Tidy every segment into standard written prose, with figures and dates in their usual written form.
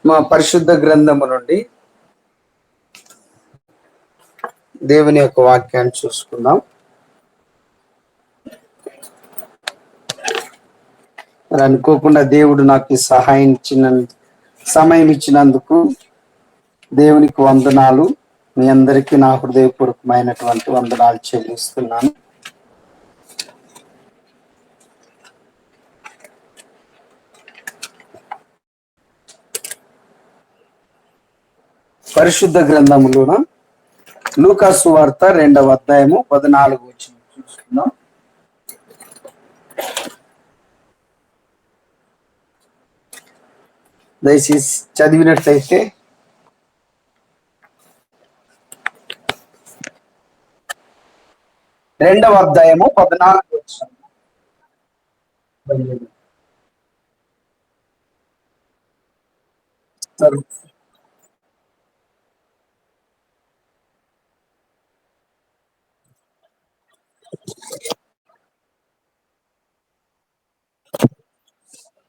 మా పరిశుద్ధ గ్రంథము నుండి దేవుని యొక్క వాక్యాన్ని చూసుకుందాం. మరి అనుకోకుండా దేవుడు నాకు సమయం ఇచ్చినందుకు దేవునికి వందనాలు. మీ అందరికీ నా హృదయపూర్వకమైనటువంటి వందనాలు చెల్లిస్తున్నాను. పరిశుద్ధ గ్రంథములోన లూకా సువార్త 2వ అధ్యాయము 14 వచనం చూసుకుందాం. దయచేసి చదివినట్లయితే 2వ అధ్యాయము 14 వచనం.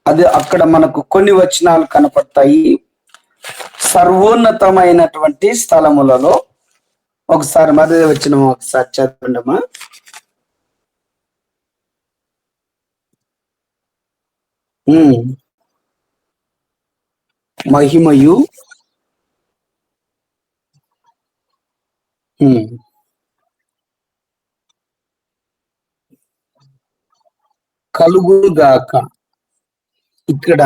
అది అక్కడ మనకు కొన్ని వచనాలు కనపడతాయి. సర్వోన్నతమైనటువంటి స్థలములలో ఒకసారి మొదటి వచనం ఒకసారి చదవండమ్మా. మహిమయు కలుగుగాక. ఇక్కడ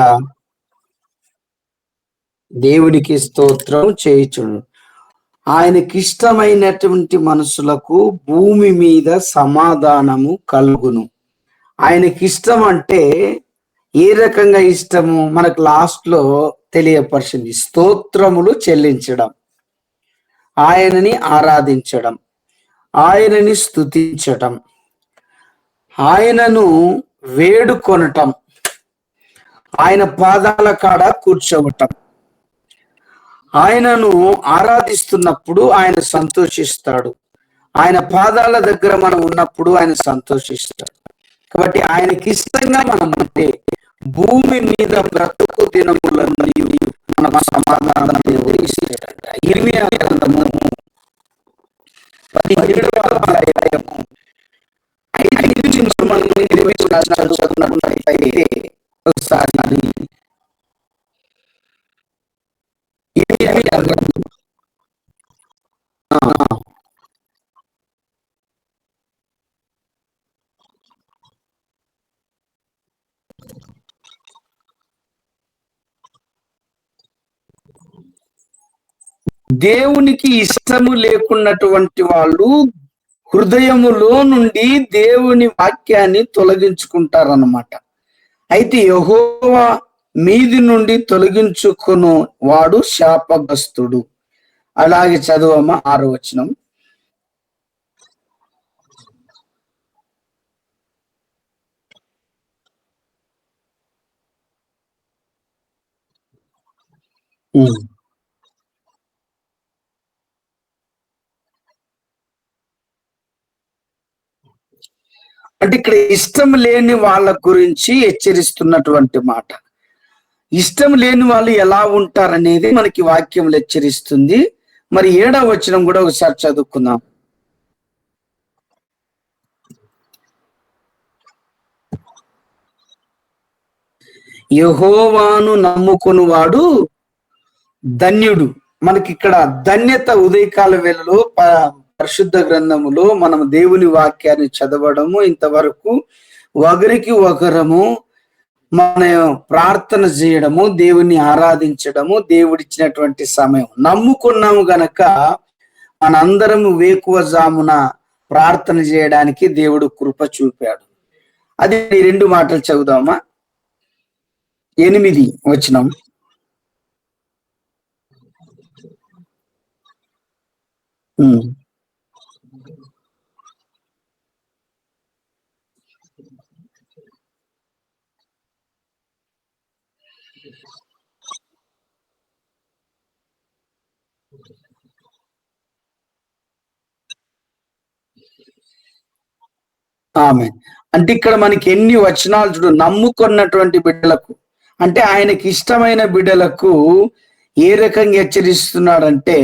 దేవునికి స్తోత్రం చేయుచును. ఆయనకి ఇష్టమైనటువంటి మనుషులకు భూమి మీద సమాధానము కలుగును. ఆయనకి ఇష్టం అంటే ఏ రకంగా ఇష్టము మనకు లాస్ట్ లో తెలియపరిచింది. స్తోత్రములు చెల్లించడం, ఆయనని ఆరాధించడం, ఆయనని స్తుతించటం, ఆయనను వేడుకొనటం, ఆయన పాదాల కాడ కూర్చోవటం. ఆయనను ఆరాధిస్తున్నప్పుడు ఆయన సంతోషిస్తాడు. ఆయన పాదాల దగ్గర మనం ఉన్నప్పుడు ఆయన సంతోషిస్తాడు. కాబట్టి ఆయనకి ఇష్టంగా మనం అంటే భూమి మీద బ్రతుకు దినములను మన సమాధానం ఇస్తాడట. ఇర్మియా గ్రంథము 17వ అధ్యాయము 5 నుంచి మనం 20 వచనాలు చదువుకున్నట్లయితే ఒకసారి దేవునికి ఇష్టము లేకున్నటువంటి వాళ్ళు హృదయములో నుండి దేవుని వాక్యాన్ని తొలగించుకుంటారన్నమాట. అయితే యెహోవా మీది నుండి తొలగించుకును వాడు శాపగ్రస్తుడు. అలాగే చదువమ్మా 6వ వచనం. అంటే ఇక్కడ ఇష్టం లేని వాళ్ళ గురించి హెచ్చరిస్తున్నటువంటి మాట. ఇష్టం లేని వాళ్ళు ఎలా ఉంటారనేది మనకి వాక్యం హెచ్చరిస్తుంది. మరి 7వ వచనం కూడా ఒకసారి చదువుకుందాం. యెహోవాను నమ్ముకుని వాడు ధన్యుడు. మనకి ఇక్కడ ధన్యత ఉదయకాల వేళలో పరిశుద్ధ గ్రంథములో మనం దేవుని వాక్యాన్ని చదవడము, ఇంతవరకు ఒకరికి ఒకరము మన ప్రార్థన చేయడము, దేవుని ఆరాధించడము, దేవుడిచ్చినటువంటి సమయం నమ్ముకున్నాము గనక మనందరము వేకువజామున ప్రార్థన చేయడానికి దేవుడు కృప చూపాడు. అది 2 మాటలు చదువుదామా. 8వ వచనం. ఆమె అంటే ఇక్కడ మనకి ఎన్ని వచనాలు చూడు. నమ్ముకున్నటువంటి బిడ్డలకు అంటే ఆయనకి ఇష్టమైన బిడ్డలకు ఏ రకంగా హెచ్చరిస్తున్నాడంటే,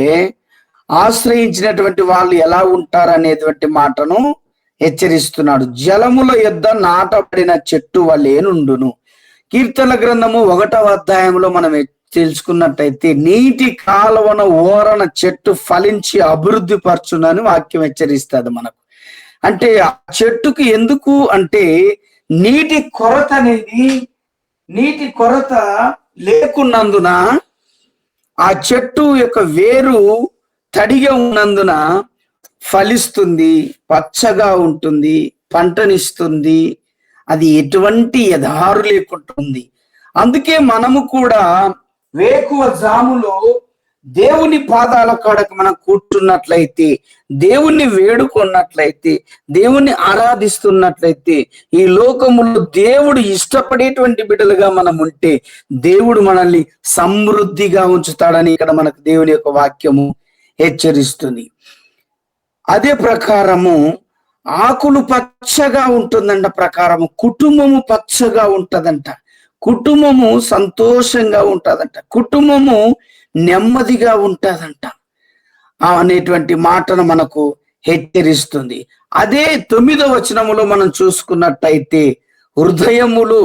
ఆశ్రయించినటువంటి వాళ్ళు ఎలా ఉంటారనేటువంటి మాటను హెచ్చరిస్తున్నాడు. జలముల యొద్ద నాటబడిన చెట్టు వలెనుండును. కీర్తన గ్రంథము 1వ అధ్యాయంలో మనం తెలుసుకున్నట్టయితే, నీటి కాలువన ఓరన చెట్టు ఫలించి అభివృద్ధి పరచునని వాక్యం హెచ్చరిస్తుంది మనకు. అంటే ఆ చెట్టుకు ఎందుకు అంటే, నీటి కొరత లేకున్నందున, ఆ చెట్టు యొక్క వేరు తడిగా ఉన్నందున ఫలిస్తుంది, పచ్చగా ఉంటుంది, పంటనిస్తుంది, అది ఎటువంటి ఎదారు లేకుంటుంది. అందుకే మనము కూడా వేకువ జాములో దేవుని పాదాల కాడకు మనం కూర్చున్నట్లయితే, దేవుణ్ణి వేడుకున్నట్లయితే, దేవుణ్ణి ఆరాధిస్తున్నట్లయితే, ఈ లోకములో దేవుడు ఇష్టపడేటువంటి బిడ్డలుగా మనం ఉంటే దేవుడు మనల్ని సమృద్ధిగా ఉంచుతాడని ఇక్కడ మనకు దేవుని యొక్క వాక్యము హెచ్చరిస్తుంది. అదే ప్రకారము ఆకులు పచ్చగా ఉంటుందంట, ప్రకారము కుటుంబము పచ్చగా ఉంటదంట, కుటుంబము సంతోషంగా ఉంటదంట, కుటుంబము నెమ్మదిగా ఉంటదంట అనేటువంటి మాటను మనకు హెచ్చరిస్తుంది. అదే 9వ వచనములో మనం చూసుకున్నట్టయితే, హృదయములు,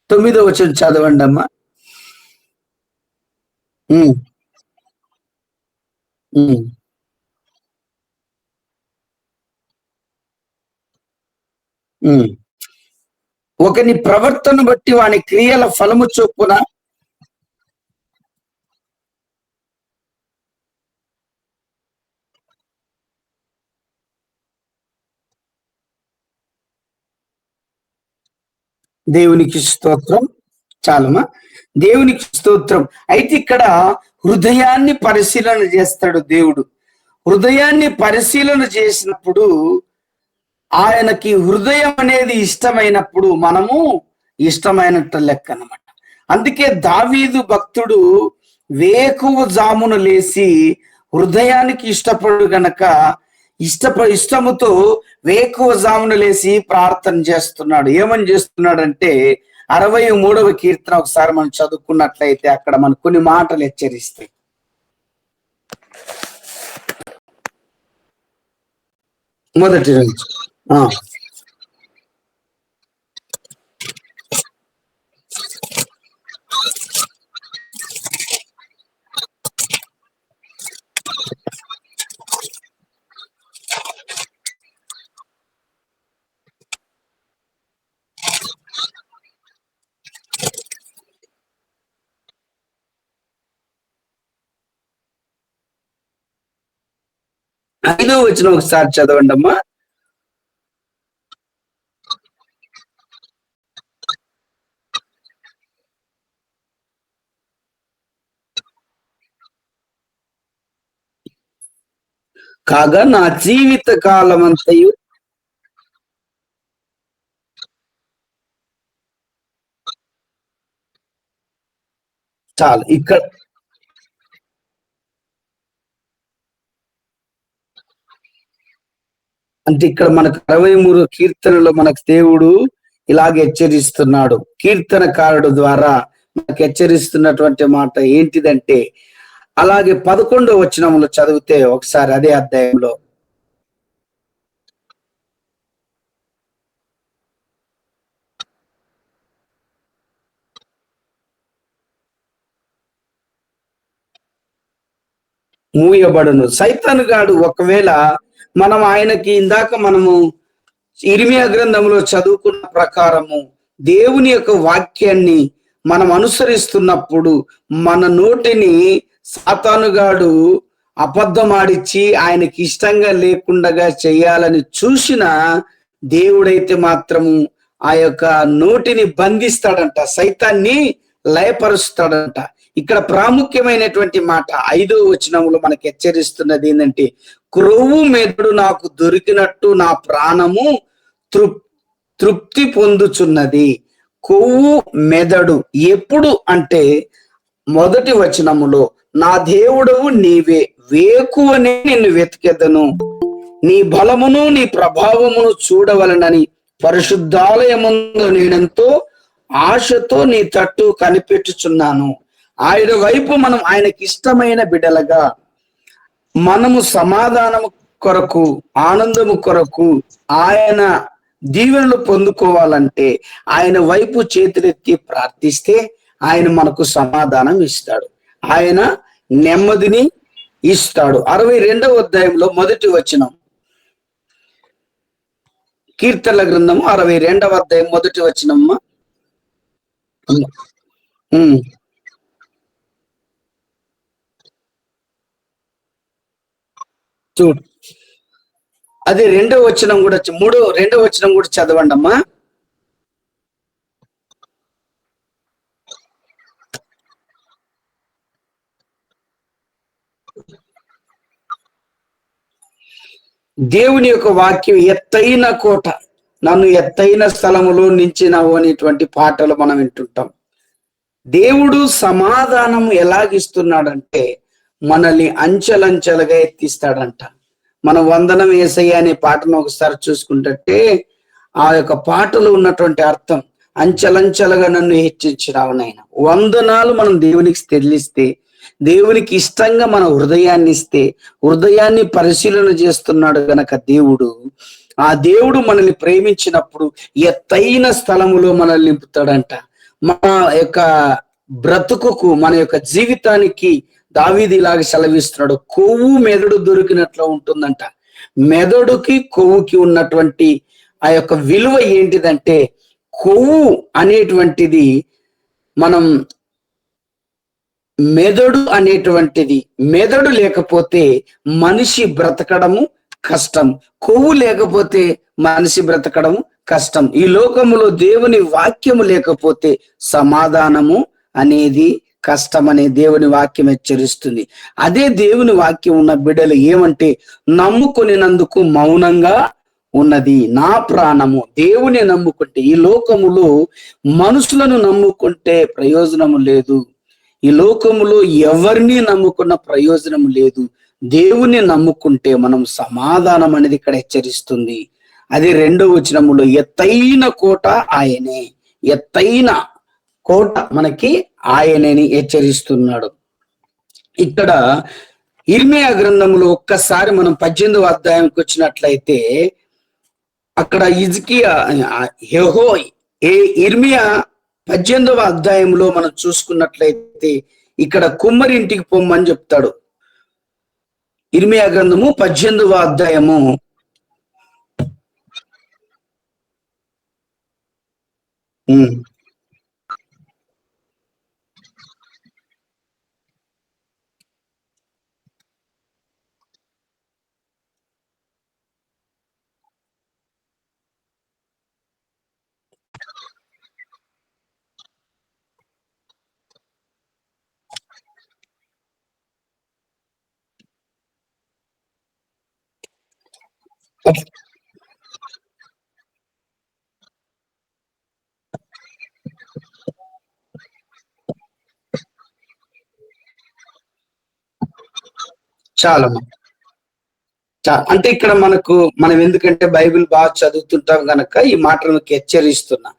9వ వచనం చదవండి అమ్మా. ఒకని ప్రవర్తన బట్టి వాని క్రియల ఫలము చొప్పున దేవునికి స్తోత్రం. చాలమా, దేవునికి స్తోత్రం. అయితే ఇక్కడ హృదయాన్ని పరిశీలన చేస్తాడు దేవుడు. హృదయాన్ని పరిశీలన చేసినప్పుడు, ఆయనకి హృదయం అనేది ఇష్టమైనప్పుడు మనము ఇష్టమైనట్టు లెక్క అన్నమాట. అందుకే దావీదు భక్తుడు వేకువ జామున లేచి హృదయానికి ఇష్టపడు గనక ఇష్టముతో వేకువ జామున లేచి ప్రార్థన చేస్తున్నాడు. ఏమని చేస్తున్నాడంటే, 63వ కీర్తన ఒకసారి మనం చదువుకున్నట్లయితే అక్కడ మనకు కొన్ని మాటలు హెచ్చరిస్తాయి. మొదటి రోజు 5వ వచనం ఒకసారి చదవండి అమ్మా. కాగా నా జీవిత కాలమంతయు చాలు. ఇక్కడ అంటే ఇక్కడ మనకు 63 కీర్తనలో మనకు దేవుడు ఇలాగ హెచ్చరిస్తున్నాడు. కీర్తనకారుడు ద్వారా మనకు హెచ్చరిస్తున్నటువంటి మాట ఏంటిదంటే, అలాగే 11వ వచనంలో చదివితే ఒకసారి అదే అధ్యాయంలో, మూయబడును. సైతాను గాడు ఒకవేళ మనం ఆయనకి ఇందాక మనము ఇర్మియా గ్రంథంలో చదువుకున్న ప్రకారము దేవుని యొక్క వాక్యాన్ని మనం అనుసరిస్తున్నప్పుడు మన నోటిని సాతానుగాడు అబద్ధమాడిచ్చి ఆయనకి ఇష్టంగా లేకుండా చేయాలని చూసిన దేవుడైతే మాత్రము ఆ యొక్క నోటిని బంధిస్తాడంట, సైతాన్ని లయపరుస్తాడంట. ఇక్కడ ప్రాముఖ్యమైనటువంటి మాట 5వ వచనంలో మనకు హెచ్చరిస్తున్నది ఏంటంటే, క్రొవ్వు మెదడు నాకు దొరికినట్టు నా ప్రాణము తృప్తి పొందుచున్నది. కొవ్వు మెదడు ఎప్పుడు అంటే, మొదటి వచనములో, నా దేవుడవు నీవే, వేకువనే నిన్ను వెతికెదను, నీ బలమును నీ ప్రభావమును చూడవలనని పరిశుద్ధాలయముందు నేనెంతో ఆశతో నీ తట్టు కనిపెట్టుచున్నాను. ఆయన వైపు మనం ఆయనకి ఇష్టమైన బిడ్డలుగా మనము సమాధానము కొరకు, ఆనందము కొరకు, ఆయన దీవెనలు పొందుకోవాలంటే ఆయన వైపు చేతులెత్తి ప్రార్థిస్తే ఆయన మనకు సమాధానం ఇస్తాడు, ఆయన నెమ్మదిని ఇస్తాడు. 62వ అధ్యాయంలో మొదటి వచనం, కీర్తనల గ్రంథము 62వ అధ్యాయం మొదటి వచనమ్మా. చూడు, అది 2వ వచనం కూడా, 2వ వచనం కూడా చదవండి అమ్మా. దేవుని యొక్క వాక్యం ఎత్తైన కోట, నన్ను ఎత్తైన స్థలములో నించినావు అనేటువంటి పాటలు మనం వింటుంటాం. దేవుడు సమాధానం ఎలాగిస్తున్నాడంటే మనల్ని అంచెలంచెలుగా ఎత్తిస్తాడంట. మన వందనం యేసయ్య అనే పాటను ఒకసారి చూసుకుంటే ఆ యొక్క పాటలో ఉన్నటువంటి అర్థం, అంచెలంచెలుగా నన్ను హెచ్చించినావు నాయన. వందనాలు మనం దేవునికి చెల్లిస్తే, దేవునికి ఇష్టంగా మన హృదయాన్ని ఇస్తే, హృదయాన్ని పరిశీలన చేస్తున్నాడు గనక దేవుడు, ఆ దేవుడు మనల్ని ప్రేమించినప్పుడు ఎత్తైన స్థలములో మనల్ని నింపుతాడంట. మన యొక్క బ్రతుకుకు, మన యొక్క జీవితానికి దావీదు ఇలాగ సెలవిస్తున్నాడు, కొవ్వు మెదడు దొరికినట్లు ఉంటుందంట. మెదడుకి కొవ్వుకి ఉన్నటువంటి ఆ యొక్క విలువ ఏంటిదంటే, కొవ్వు అనేటువంటిది మనం మెదడు అనేటువంటిది, మెదడు లేకపోతే మనిషి బ్రతకడము కష్టం, కొవ్వు లేకపోతే మనిషి బ్రతకడము కష్టం. ఈ లోకములో దేవుని వాక్యము లేకపోతే సమాధానము అనేది కష్టమనే దేవుని వాక్యం హెచ్చరిస్తుంది. అదే దేవుని వాక్యం ఉన్న బిడ్డలు ఏమంటే, నమ్ముకొనినందుకు మౌనంగా ఉన్నది నా ప్రాణము. దేవుని నమ్ముకుంటే, ఈ లోకములో మనుషులను నమ్ముకుంటే ప్రయోజనము లేదు, ఈ లోకములో ఎవరిని నమ్ముకున్న ప్రయోజనం లేదు. దేవుని నమ్ముకుంటే మనం సమాధానం అనేది ఇక్కడ హెచ్చరిస్తుంది. అదే 2వ వచనములో ఎత్తైన కోట ఆయనే, ఎత్తైన కోట మనకి ఆయనని హెచ్చరిస్తున్నాడు. ఇక్కడ ఇర్మియా గ్రంథంలో ఒక్కసారి మనం 18వ అధ్యాయంకి వచ్చినట్లయితే, అక్కడ ఇర్మియా 18వ అధ్యాయంలో మనం చూసుకున్నట్లయితే ఇక్కడ కుమ్మరింటికి పొమ్మని చెప్తాడు. ఇర్మియా గ్రంథము 18వ అధ్యాయము చాలా అంటే ఇక్కడ మనం ఎందుకంటే బైబిల్ బాగా చదువుతుంటాం గనక ఈ మాటను హెచ్చరిస్తున్నా.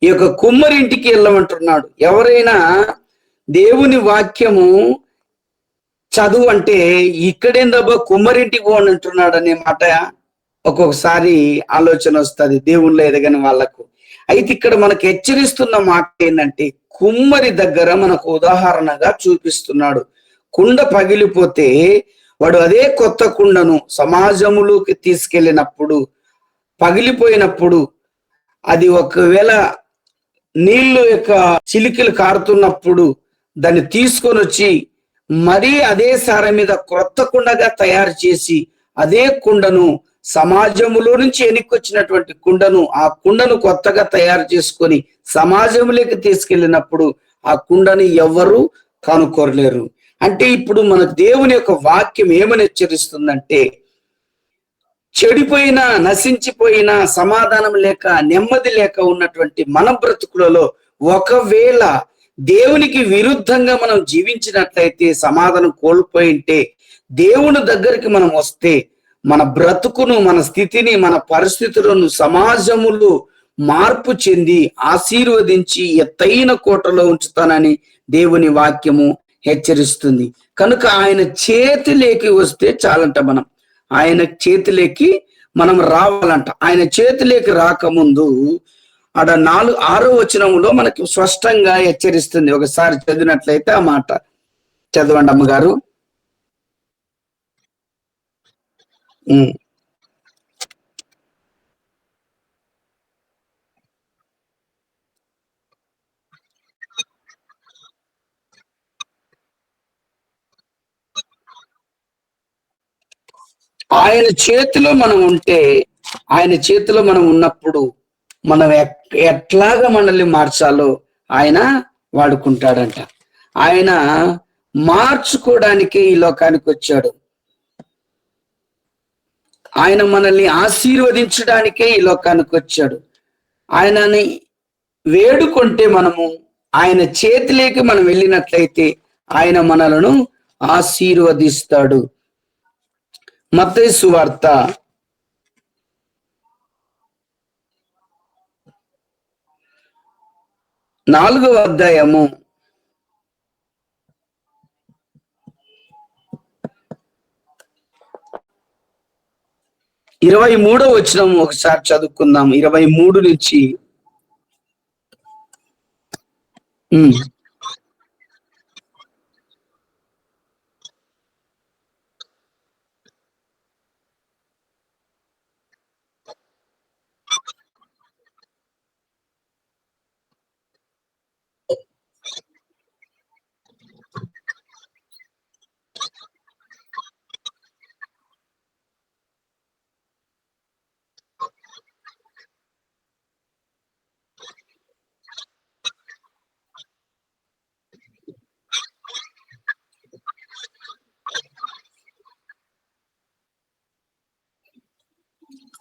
ఈ యొక్క కుమ్మరింటికి వెళ్ళమంటున్నాడు. ఎవరైనా దేవుని వాక్యము చదువు అంటే ఇక్కడేందబ్బా కుమ్మరింటికి పోని అంటున్నాడు అనే మాట ఒక్కొక్కసారి ఆలోచన వస్తుంది దేవుళ్ళు ఎదగని వాళ్ళకు. అయితే ఇక్కడ మనకు హెచ్చరిస్తున్న మాట ఏంటంటే, కుమ్మరి దగ్గర మనకు ఉదాహరణగా చూపిస్తున్నాడు. కుండ పగిలిపోతే వాడు అదే కొత్త కుండను సమాజములోకి తీసుకెళ్ళినప్పుడు, పగిలిపోయినప్పుడు, అది ఒకవేళ నీళ్లు యొక్క చిలికలు కారుతున్నప్పుడు దాన్ని తీసుకొని వచ్చి మరీ అదే సార మీద క్రొత్త కుండగా తయారు చేసి, అదే కుండను సమాజములో నుంచి ఎన్నికొచ్చినటువంటి కుండను, ఆ కుండను కొత్తగా తయారు చేసుకొని సమాజంలోకి తీసుకెళ్ళినప్పుడు ఆ కుండని ఎవరు కనుక్కోలేరు. అంటే ఇప్పుడు మన దేవుని యొక్క వాక్యం ఏమని హెచ్చరిస్తుందంటే, చెడిపోయిన, నశించిపోయిన, సమాధానం లేక, నెమ్మది లేక ఉన్నటువంటి మన బ్రతుకులలో ఒకవేళ దేవునికి విరుద్ధంగా మనం జీవించినట్లయితే, సమాధానం కోల్పోయింటే, దేవుని దగ్గరికి మనం వస్తే మన బ్రతుకును, మన స్థితిని, మన పరిస్థితులను, సమాజములు మార్పు చెంది ఆశీర్వదించి ఎత్తైన కోటలో ఉంచుతానని దేవుని వాక్యము హెచ్చరిస్తుంది. కనుక ఆయన చేతిలోకి వస్తే చాలంట, ఆయన చేతిలోకి మనం రావాలంట. ఆయన చేతిలోకి రాకముందు ఆడ 6వ వచనంలో మనకి స్పష్టంగా హెచ్చరిస్తుంది. ఒకసారి చదివినట్లయితే ఆ మాట చదవండి అమ్మగారు. ఆయన చేతిలో మనం ఉంటే, ఆయన చేతిలో మనం ఉన్నప్పుడు మనం ఎట్లాగా మనల్ని మార్చాలో ఆయన వాడుకుంటాడంట. ఆయన మార్చుకోవడానికే ఈ లోకానికి వచ్చాడు. ఆయన మనల్ని ఆశీర్వదించడానికే ఈ లోకానికి వచ్చాడు. ఆయనని వేడుకుంటే మనము ఆయన చేతిలోకి మనం వెళ్ళినట్లయితే ఆయన మనలను ఆశీర్వదిస్తాడు. మత్తయి సువార్త 4వ అధ్యాయము 23వ వచనం ఒకసారి చదువుకుందాం. 23 నుంచి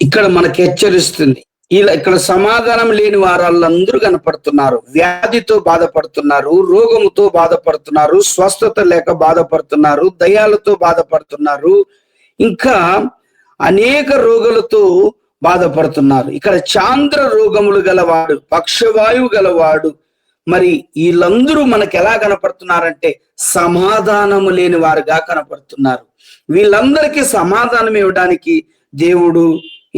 ఇక్కడ మనకి హెచ్చరిస్తుంది. ఇక్కడ సమాధానం లేని వారందరూ కనపడుతున్నారు. వ్యాధితో బాధపడుతున్నారు, రోగముతో బాధపడుతున్నారు, స్వస్థత లేక బాధపడుతున్నారు, దయ్యాలతో బాధపడుతున్నారు, ఇంకా అనేక రోగులతో బాధపడుతున్నారు. ఇక్కడ చాంద్ర రోగములు గలవాడు, పక్షవాయువు గలవాడు, మరి వీళ్ళందరూ మనకు ఎలా కనపడుతున్నారంటే సమాధానము లేని వారుగా కనపడుతున్నారు. వీళ్ళందరికీ సమాధానం ఇవ్వడానికి దేవుడు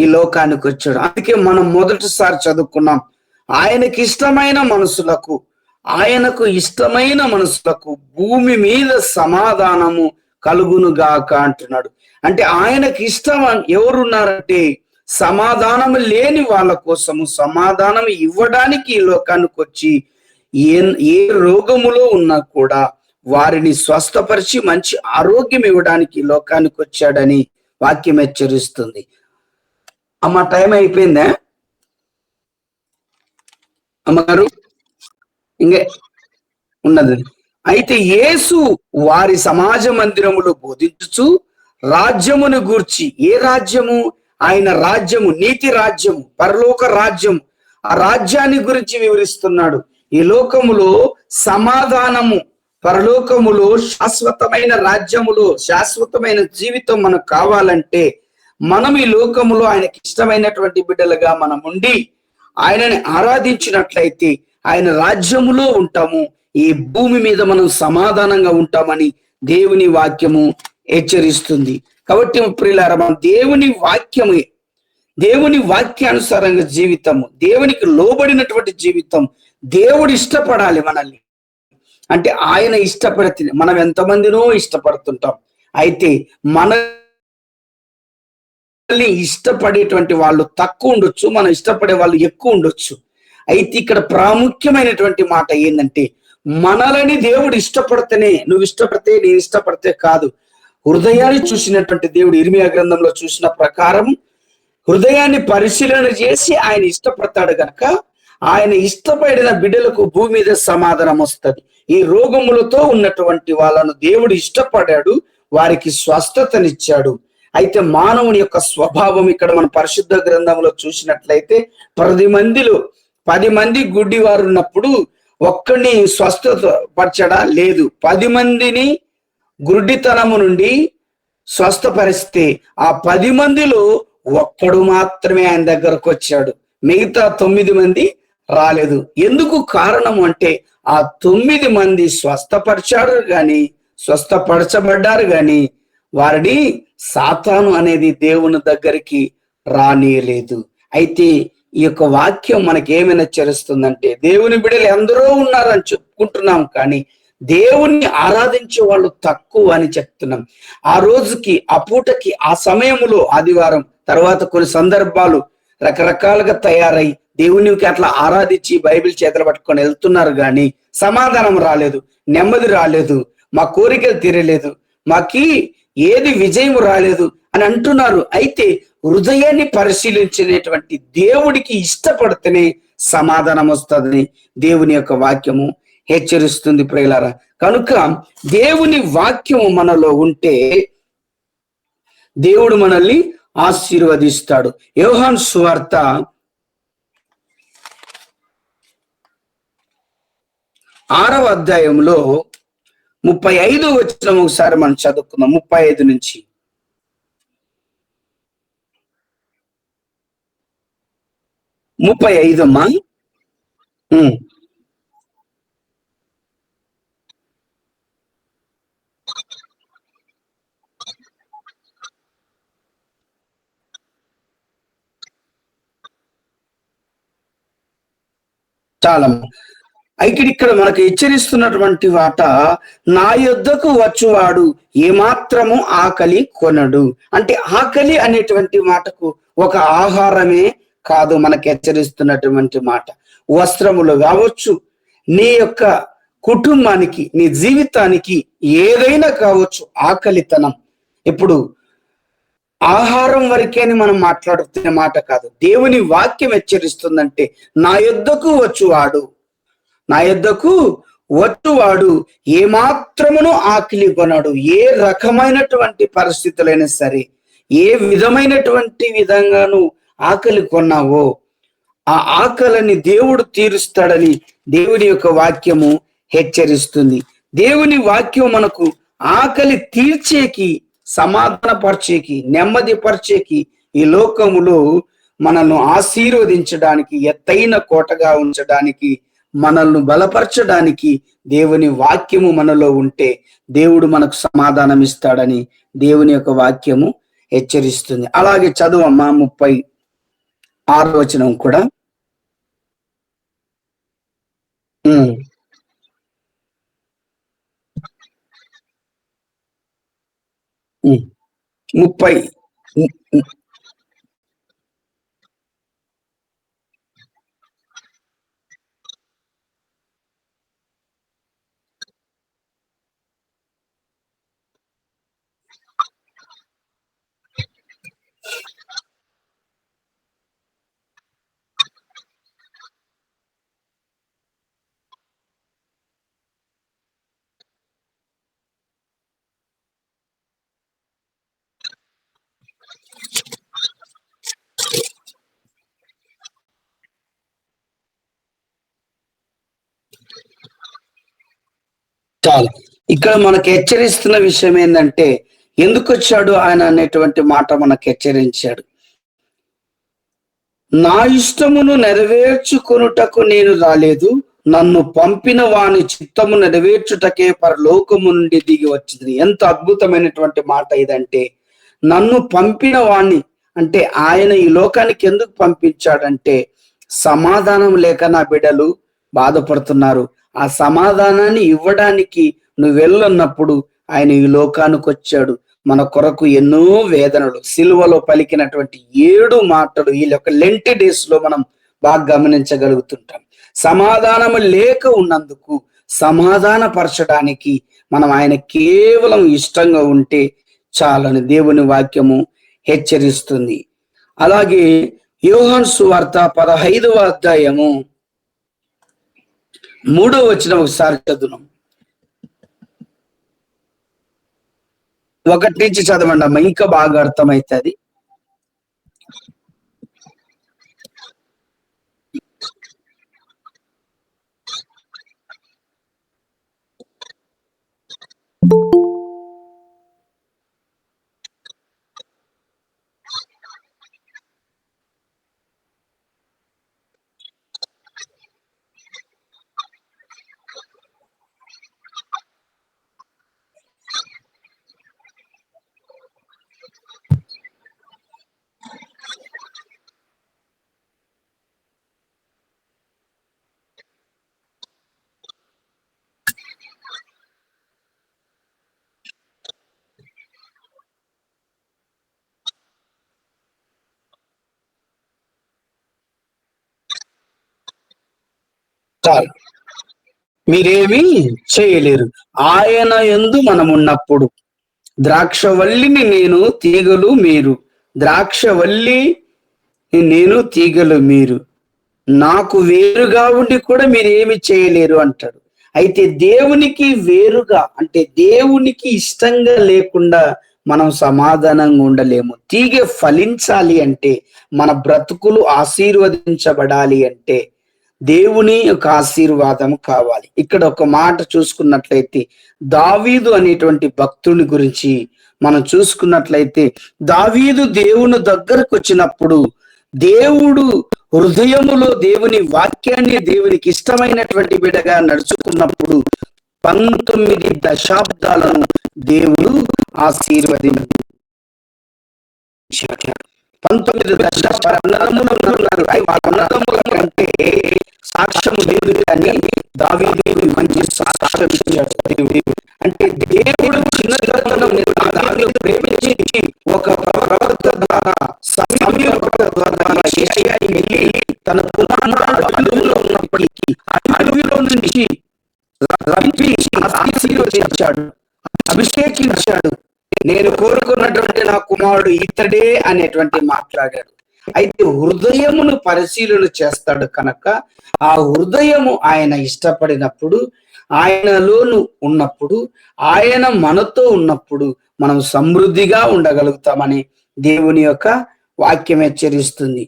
ఈ లోకానికి వచ్చాడు. అందుకే మనం మొదటిసారి చదువుకున్నాం, ఆయనకు ఇష్టమైన మనసులకు భూమి మీద సమాధానము కలుగునుగాక అంటున్నాడు. అంటే ఆయనకి ఇష్టం ఎవరున్నారంటే సమాధానం లేని వాళ్ళ కోసము సమాధానం ఇవ్వడానికి ఈ లోకానికి వచ్చి ఏ రోగములో ఉన్నా కూడా వారిని స్వస్థపరిచి మంచి ఆరోగ్యం ఇవ్వడానికి ఈ లోకానికి వచ్చాడని వాక్యం హెచ్చరిస్తుంది. అమ్మ, టైం అయిపోయిందా అమ్మగారు? ఇంకే ఉన్నది. అయితే యేసు వారి సమాజ మందిరములో బోధించుచు రాజ్యమును గూర్చి, ఏ రాజ్యము? ఆయన రాజ్యము, నీతి రాజ్యము, పరలోక రాజ్యము, ఆ రాజ్యాన్ని గురించి వివరిస్తున్నాడు. ఈ లోకములో సమాధానము, పరలోకములో శాశ్వతమైన రాజ్యములో శాశ్వతమైన జీవితం మనకు కావాలంటే మనం ఈ లోకములో ఆయనకి ఇష్టమైనటువంటి బిడ్డలుగా మనం ఉండి ఆయనని ఆరాధించినట్లయితే ఆయన రాజ్యములో ఉంటాము, ఈ భూమి మీద మనం సమాధానంగా ఉంటామని దేవుని వాక్యము హెచ్చరిస్తుంది. కాబట్టి ప్రియులారా, మనం దేవుని వాక్యానుసారంగా జీవితము, దేవునికి లోబడినటువంటి జీవితం, దేవుడు ఇష్టపడాలి మనల్ని. అంటే ఆయన ఇష్టపడితే మనం ఎంతమందినో ఇష్టపడుతుంటాం. అయితే మనల్ని ఇష్టపడేటువంటి వాళ్ళు తక్కువ ఉండొచ్చు, మనం ఇష్టపడే వాళ్ళు ఎక్కువ ఉండొచ్చు. అయితే ఇక్కడ ప్రాముఖ్యమైనటువంటి మాట ఏంటంటే, మనలని దేవుడు ఇష్టపడితేనే, నువ్వు ఇష్టపడితే నేను ఇష్టపడితే కాదు. హృదయాన్ని చూసినటువంటి దేవుడు ఇర్మియా గ్రంథంలో చూసిన ప్రకారం హృదయాన్ని పరిశీలన చేసి ఆయన ఇష్టపడతాడు గనక ఆయన ఇష్టపడిన బిడ్డలకు భూమి మీద సమాధానం వస్తుంది. ఈ రోగములతో ఉన్నటువంటి వాళ్ళను దేవుడు ఇష్టపడాడు, వారికి స్వస్థతనిచ్చాడు. అయితే మానవుని యొక్క స్వభావం ఇక్కడ మన పరిశుద్ధ గ్రంథంలో చూసినట్లయితే 10 మంది గుడ్డి వారు ఉన్నప్పుడు ఒక్కడిని స్వస్థత పరచడా? లేదు. 10 మందిని గుడ్డితనము నుండి స్వస్థపరిస్తే ఆ 10 మందిలో ఒక్కడు మాత్రమే ఆయన దగ్గరకు వచ్చాడు. మిగతా 9 మంది రాలేదు. ఎందుకు కారణం అంటే ఆ 9 మంది స్వస్థపరచబడ్డారు గాని వారిని సాతాను అనేది దేవుని దగ్గరికి రానియలేదు. అయితే ఈ యొక్క వాక్యం మనకి ఏమైనా హెచ్చరిస్తుందంటే దేవుని బిడ్డలు ఎందరో ఉన్నారని చెప్పుకుంటున్నాం కానీ దేవుణ్ణి ఆరాధించే వాళ్ళు తక్కువ అని చెప్తున్నాం. ఆ రోజుకి, ఆ పూటకి, ఆ సమయంలో ఆదివారం తర్వాత కొన్ని సందర్భాలు రకరకాలుగా తయారై దేవునికి అట్లా ఆరాధించి బైబిల్ చేతులు పట్టుకొని వెళ్తున్నారు కానీ సమాధానం రాలేదు, నెమ్మది రాలేదు, మా కోరికలు తీరలేదు, మాకి ఏది విజయం రాలేదు అని అంటున్నారు. అయితే హృదయాన్ని పరిశీలించినటువంటి దేవుడికి ఇష్టపడితేనే సమాధానం వస్తుందని దేవుని యొక్క వాక్యము హెచ్చరిస్తుంది ప్రియులారా. కనుక దేవుని వాక్యము మనలో ఉంటే దేవుడు మనల్ని ఆశీర్వదిస్తాడు. యోహాను సువార్త 6వ అధ్యాయంలో 35వ వచనం ఒకసారి మనం చదువుకుందాం. 35 నుంచి 35 అమ్మా. చాలా అయితే ఇక్కడ మనకు హెచ్చరిస్తున్నటువంటి మాట, నా యొద్దకు వచ్చువాడు ఏమాత్రము ఆకలి కొనడు. అంటే ఆకలి అనేటువంటి మాటకు ఒక ఆహారమే కాదు మనకు హెచ్చరిస్తున్నటువంటి మాట. వస్త్రములు కావచ్చు, నీ యొక్క కుటుంబానికి, నీ జీవితానికి ఏదైనా కావచ్చు ఆకలితనం. ఇప్పుడు ఆహారం వరకే అని మనం మాట్లాడుతున్న మాట కాదు. దేవుని వాక్యం హెచ్చరిస్తుందంటే నా యొద్దకు వచ్చువాడు ఏమాత్రమును ఆకలి కొనడు. ఏ రకమైనటువంటి పరిస్థితులైనా సరే, ఏ విధమైనటువంటి విధంగాను ఆకలి కొన్నావో ఆ ఆకలిని దేవుడు తీరుస్తాడని దేవుని యొక్క వాక్యము హెచ్చరిస్తుంది. దేవుని వాక్యం మనకు ఆకలి తీర్చేకి, సమాధానపరిచేకి, నెమ్మది పరిచేకి, ఈ లోకములో మనల్ని ఆశీర్వదించడానికి, ఎత్తైన కోటగా ఉంచడానికి, మనల్ని బలపరచడానికి దేవుని వాక్యము మనలో ఉంటే దేవుడు మనకు సమాధానం ఇస్తాడని దేవుని యొక్క వాక్యము హెచ్చరిస్తుంది. అలాగే చదువమ్మా 36వ వచనం కూడా. 30 చాలు. ఇక్కడ మనకు హెచ్చరిస్తున్న విషయం ఏంటంటే ఎందుకు వచ్చాడు ఆయన అనేటువంటి మాట మనకు హెచ్చరించాడు. నా ఇష్టమును నెరవేర్చుకొనుటకు నేను రాలేదు, నన్ను పంపిన వాని చిత్తము నెరవేర్చుటకే పరలోకము నుండి దిగి వచ్చింది. ఎంత అద్భుతమైనటువంటి మాట ఇదంటే, నన్ను పంపిన వాణ్ణి అంటే ఆయన ఈ లోకానికి ఎందుకు పంపించాడంటే సమాధానం లేక నా బిడ్డలు బాధపడుతున్నారు. ఆ సమాధానాన్ని ఇవ్వడానికి నువ్వు వెళ్ళున్నప్పుడు ఆయన ఈ లోకానికి వచ్చాడు. మన కొరకు ఎన్నో వేదనలు, సిలువలో పలికినటువంటి 7 మాటలు ఈ యొక్క లెంటి డేస్ లో మనం బాగా గమనించగలుగుతుంటాం. సమాధానము లేక ఉన్నందుకు సమాధాన పరచడానికి మనం ఆయన కేవలం ఇష్టంగా ఉంటే చాలని దేవుని వాక్యము హెచ్చరిస్తుంది. అలాగే యోహాను సువార్త 15వ అధ్యాయము 3వ వచనం ఒకసారి చదువుదాం. 1 నుంచి చదవండి అమ్మ, ఇంకా బాగా అర్థమవుతుంది. చాలు, మీరేమీ చేయలేరు. ఆయన యందు మనమున్నప్పుడు ద్రాక్షవల్లిని నేను, తీగలు మీరు. ద్రాక్షవల్లి నేను, తీగలు మీరు. నాకు వేరుగా ఉండి కూడా మీరు ఏమి చేయలేరు అంటాడు. అయితే దేవునికి వేరుగా అంటే దేవునికి ఇష్టంగా లేకుండా మనం సమాధానంగా ఉండలేము. తీగ ఫలించాలి అంటే, మన బ్రతుకులు ఆశీర్వదించబడాలి అంటే దేవుని యొక్క ఆశీర్వాదం కావాలి. ఇక్కడ ఒక మాట చూసుకున్నట్లయితే దావీదు అనేటువంటి భక్తుని గురించి మనం చూసుకున్నట్లయితే, దావీదు దేవుని దగ్గరకు వచ్చినప్పుడు దేవుడు హృదయములో దేవుని వాక్యాన్ని, దేవునికి ఇష్టమైనటువంటి బిడగా నడుచుకున్నప్పుడు 19 దశాబ్దాలను దేవుడు ఆశీర్వదించాడు. 19 అన్నదమ్ములు ఉన్నారు. అన్నదమ్ముల కంటే సాక్ష్యం లేదు, కానీ దావీదుకు మంచి సాక్ష్యం ఇచ్చాడు దేవుడు. అంటే దేవుడు చిన్నతనం దావీదును ప్రేమించి ఒక ప్రవక్త ద్వారా, సమూయేలు ప్రవక్త ద్వారా యెషయాకి వెళ్ళి తన కుమారుడు అడవిలో ఉన్నప్పటికీ అడవిలో నుంచి రప్పించి ఆశీర్వదించాడు, అభిషేకించాడు. నేను కోరుకున్నటువంటి నా కుమారుడు ఇతడే అనేటువంటి మాట్లాడాడు. అయితే హృదయమును పరిశీలన చేస్తాడు కనుక ఆ హృదయము ఆయన ఇష్టపడినప్పుడు, ఆయనలోను ఉన్నప్పుడు, ఆయన మనతో ఉన్నప్పుడు మనం సమృద్ధిగా ఉండగలుగుతామని దేవుని యొక్క వాక్యం హెచ్చరిస్తుంది.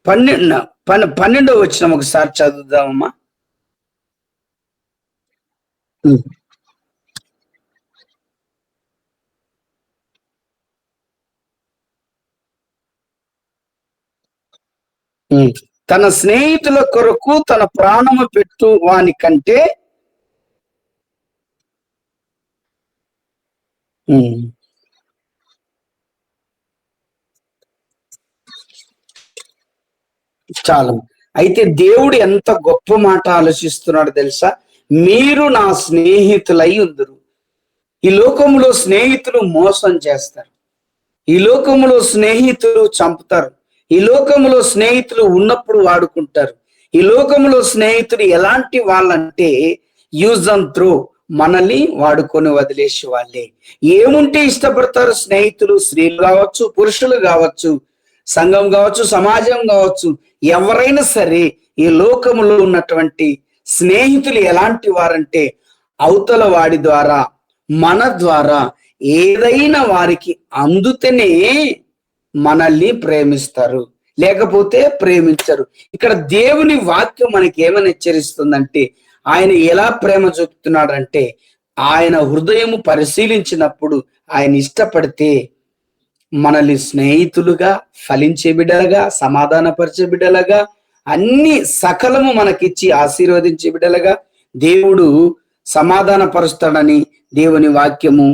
12వ వచనం ఒకసారి చదువుదామమ్మా. తన స్నేహితుల కొరకు తన ప్రాణము పెట్టు వాని కంటే చాలు. అయితే దేవుడు ఎంత గొప్ప మాట ఆలోచిస్తున్నాడు తెలుసా? మీరు నా స్నేహితులై ఉందరు. ఈ లోకములో స్నేహితులు మోసం చేస్తారు, ఈ లోకములో స్నేహితులు చంపుతారు, ఈ లోకములో స్నేహితులు ఉన్నప్పుడు వాడుకుంటారు, ఈ లోకములో స్నేహితులు ఎలాంటి వాళ్ళంటే యూజ్ అండ్ త్రో, మనల్ని వాడుకొని వదిలేసి వాళ్ళే. ఏముంటే ఇష్టపడతారు స్నేహితులు? స్త్రీలు కావచ్చు, పురుషులు కావచ్చు, సంఘం కావచ్చు, సమాజం కావచ్చు, ఎవరైనా సరే ఈ లోకములో ఉన్నటువంటి స్నేహితులు ఎలాంటి వారంటే అవతల వాడి ద్వారా, మన ద్వారా ఏదైనా వారికి అందుతనే మనల్ని ప్రేమిస్తారు, లేకపోతే ప్రేమించరు. ఇక్కడ దేవుని వాక్యం మనకి ఏమని హెచ్చరిస్తుందంటే, ఆయన ఎలా ప్రేమ చూపుతున్నాడంటే, ఆయన హృదయము పరిశీలించినప్పుడు ఆయన ఇష్టపడితే మనల్ని స్నేహితులుగా, ఫలించే బిడ్డలుగా, సమాధానపరిచే బిడ్డలుగా, అన్ని సకలము మనకిచ్చి ఆశీర్వదించే బిడ్డలుగా దేవుడు సమాధాన పరుస్తాడని దేవుని వాక్యము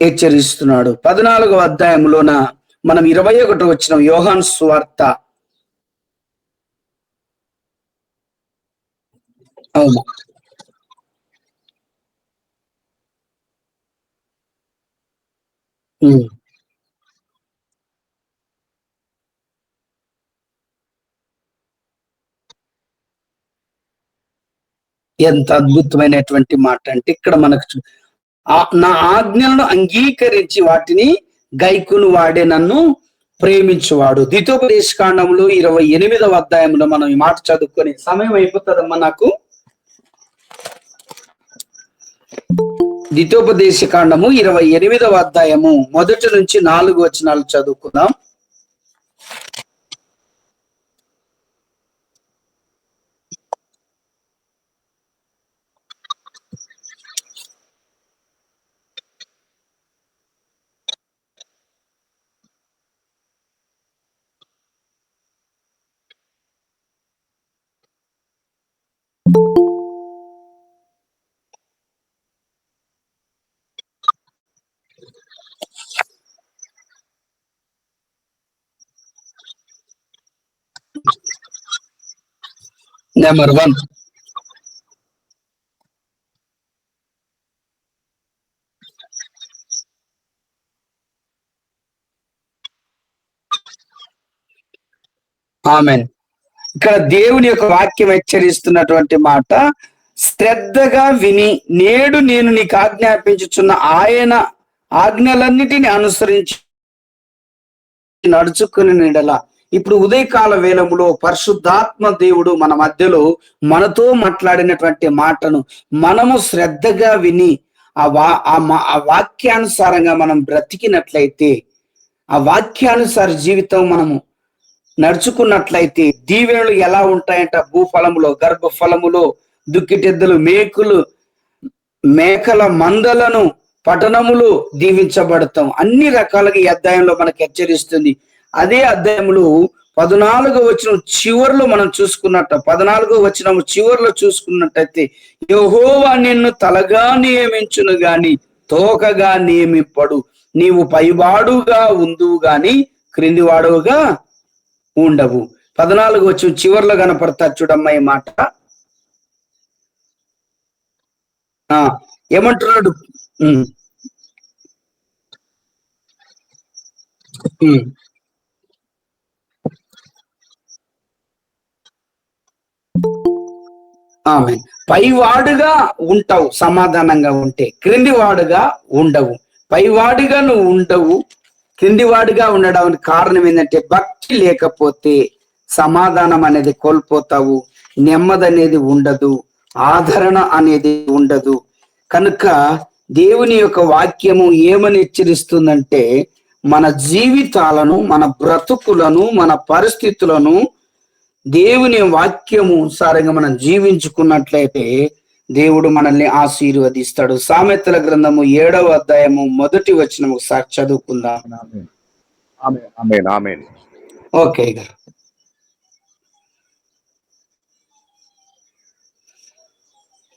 హెచ్చరిస్తున్నాడు. 14వ అధ్యాయంలోన మనం 21 వచ్చిన యోహాను సువార్త. అవును, ఎంత అద్భుతమైనటువంటి మాట అంటే, ఇక్కడ మనకు నా ఆజ్ఞలను అంగీకరించి వాటిని గైకును వాడే నన్ను ప్రేమించువాడు. ద్వితోపదేశ కాండంలో 28వ అధ్యాయంలో మనం ఈ మాట చదువుకొని, సమయం అయిపోతుందమ్మా నాకు. ద్వితోపదేశ కాండము 28వ అధ్యాయము 1 నుంచి 4 వచనాలు చదువుకుందాం. నెంబర్ 1. ఆమెన్. ఇక్కడ దేవుని యొక్క వాక్యం హెచ్చరిస్తున్నటువంటి మాట, శ్రద్ధగా విని నేడు నేను నీకు ఆజ్ఞాపించుచున్న ఆయన ఆజ్ఞలన్నిటిని అనుసరించి నడుచుకుని నీడల. ఇప్పుడు ఉదయకాల వేళములో పరిశుద్ధాత్మ దేవుడు మన మధ్యలో మనతో మాట్లాడినటువంటి మాటను మనము శ్రద్ధగా విని ఆ వాక్యానుసారంగా మనం బ్రతికినట్లయితే, ఆ వాక్యానుసార జీవితం మనము నడుచుకున్నట్లయితే దీవెనలు ఎలా ఉంటాయంట? భూఫలములో, గర్భఫలములో, దుక్కిటెద్దులు, మేకల మందలను, పట్టణములు దీవించబడతాం. అన్ని రకాలుగా ఈ అధ్యాయంలో మనకు హెచ్చరిస్తుంది. అదే అధ్యాయంలో 14వ వచనం చివరిలో మనం చూసుకున్నట్టు, 14వ వచనం చివరిలో చూసుకున్నట్టయితే, యెహోవా నిన్ను తలగా నియమించును గాని తోకగా నియమింపడు, నీవు పైవాడుగా ఉందువు గాని క్రిందివాడుగా ఉండవు. 14వ వచనం చివరిలో కనపడతారు చూడమ్మా ఈ మాట. ఏమంటున్నాడు? ఆమె పైవాడుగా ఉంటావు సమాధానంగా ఉంటే, క్రిందివాడుగా ఉండవు. పైవాడిగా నువ్వు ఉండవు, క్రిందివాడిగా ఉండడానికి కారణం ఏంటంటే భక్తి లేకపోతే సమాధానం అనేది కోల్పోతావు, నెమ్మది అనేది ఉండదు, ఆదరణ అనేది ఉండదు. కనుక దేవుని యొక్క వాక్యము ఏమని హెచ్చరిస్తుందంటే, మన జీవితాలను, మన బ్రతుకులను, మన పరిస్థితులను దేవుని వాక్యము సారంగా మనం జీవించుకున్నట్లయితే దేవుడు మనల్ని ఆశీర్వదిస్తాడు. సామెతల గ్రంథము 7వ అధ్యాయము 1వ వచనం ఒకసారి చదువుకుందాం. ఓకే గారు.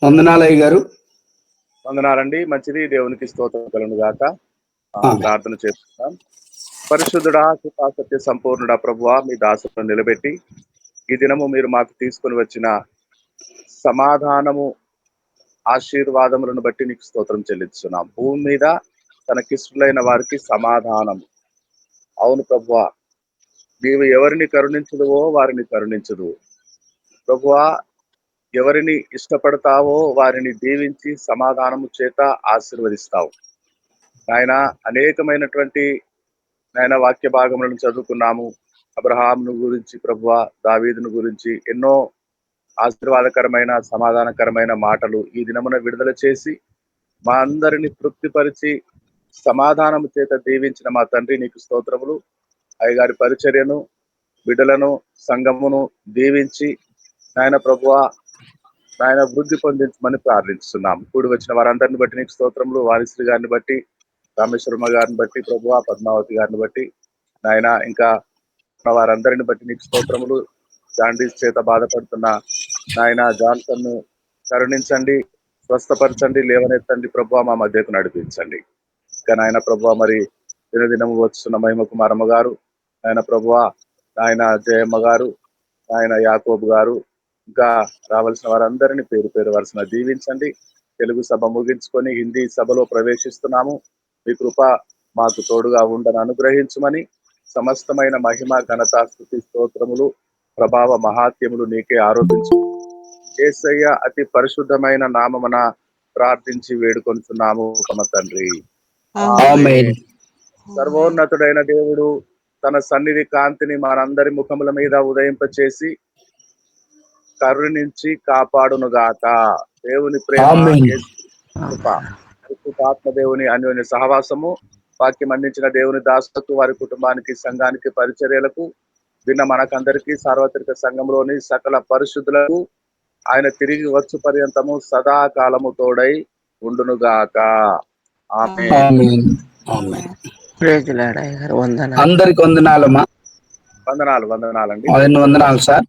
వందనాలయ్య గారు. వందనాలండి. మంచిది, దేవునికి స్తోత్రం కలుగును గాక. ప్రార్థన చేస్తున్నాం. పరిశుద్ధుడా, కృపా సత్య సంపూర్ణుడా ప్రభువా, మీ దాసులను నిలబెట్టి ఈ దినము మీరు మాకు తీసుకొని వచ్చిన సమాధానము, ఆశీర్వాదములను బట్టి నీకు స్తోత్రం చెల్లిస్తున్నాం. భూమి మీద తనకిష్టులైన వారికి సమాధానం. అవును ప్రభువా, నీవు ఎవరిని కరుణించుదువో వారిని కరుణించుదువు ప్రభువా, ఎవరిని ఇష్టపడతావో వారిని దీవించి సమాధానము చేత ఆశీర్వదిస్తావు నాయన. అనేకమైనటువంటి నాయన వాక్య భాగములను చదువుకున్నాము. అబ్రహామును గురించి ప్రభువా, దావీదును గురించి ఎన్నో ఆశీర్వాదకరమైన, సమాధానకరమైన మాటలు ఈ దినమున విడుదల చేసి మా అందరిని తృప్తిపరిచి సమాధానము చేత దీవించిన మా తండ్రి నీకు స్తోత్రములు. అయ్యగారి పరిచర్యను, బిడ్డలను, సంఘమును దీవించి నాయన ప్రభువా, నాయన వృద్ధి పొందించమని ప్రార్థిస్తున్నాం. కూడి వచ్చిన వారందరిని బట్టి నీకు స్తోత్రములు. వారిశ్రీ గారిని బట్టి, రామేశ్వరమ్మ గారిని బట్టి ప్రభువా, పద్మావతి గారిని బట్టి నాయన, ఇంకా వారందరిని బట్టి నీకు స్తోత్రములు. జాండీస్ చేత బాధపడుతున్న నాయన జాన్సన్ ను కరుణించండి, స్వస్థపరచండి, లేవనెత్తండి ప్రభువా, మా మధ్యకు నడిపించండి. ఇంకా నాయన ప్రభువా, మరి దినదినము వస్తున్న మహిమ కుమారమ్మ గారు, ఆయన ప్రభువా, ఆయన జయమ్మ గారు, ఆయన యాకోబు గారు, ఇంకా రావాల్సిన వారందరినీ పేరు పేరు వరుసన దీవించండి. తెలుగు సభ ముగించుకొని హిందీ సభలో ప్రవేశిస్తున్నాము. మీ కృప మాకు తోడుగా ఉండని అనుగ్రహించమని సమస్తమైన మహిమ, ఘనత, స్తుతి, స్తోత్రములు, ప్రభావ, మహాత్యములు నీకే ఆరోపించు. యేసయ్య అతి పరిశుద్ధమైన నామమున ప్రార్థించి వేడుకొంటున్నాము తమ తండ్రి. సర్వోన్నతుడైన దేవుడు తన సన్నిధి కాంతిని మనందరి ముఖముల మీద ఉదయింపచేసి కరుణించి కాపాడునుగాక. దేవుని ప్రేమ, ఆత్మ దేవుని అన్యోన్య సహవాసము, వాక్యం అందించిన దేవుని దాసులకు, వారి కుటుంబానికి, సంఘానికి, పరిచర్యలకు, విన్న మనకందరికీ, సార్వత్రిక సంఘంలోని సకల పరిశుద్ధులకు ఆయన తిరిగి వచ్చు పర్యంతము సదాకాలము తోడై ఉండునుగాక. ఆమేన్. అందరికి వందనాలమ్మా. వందనాలండి. వందనాలు సార్.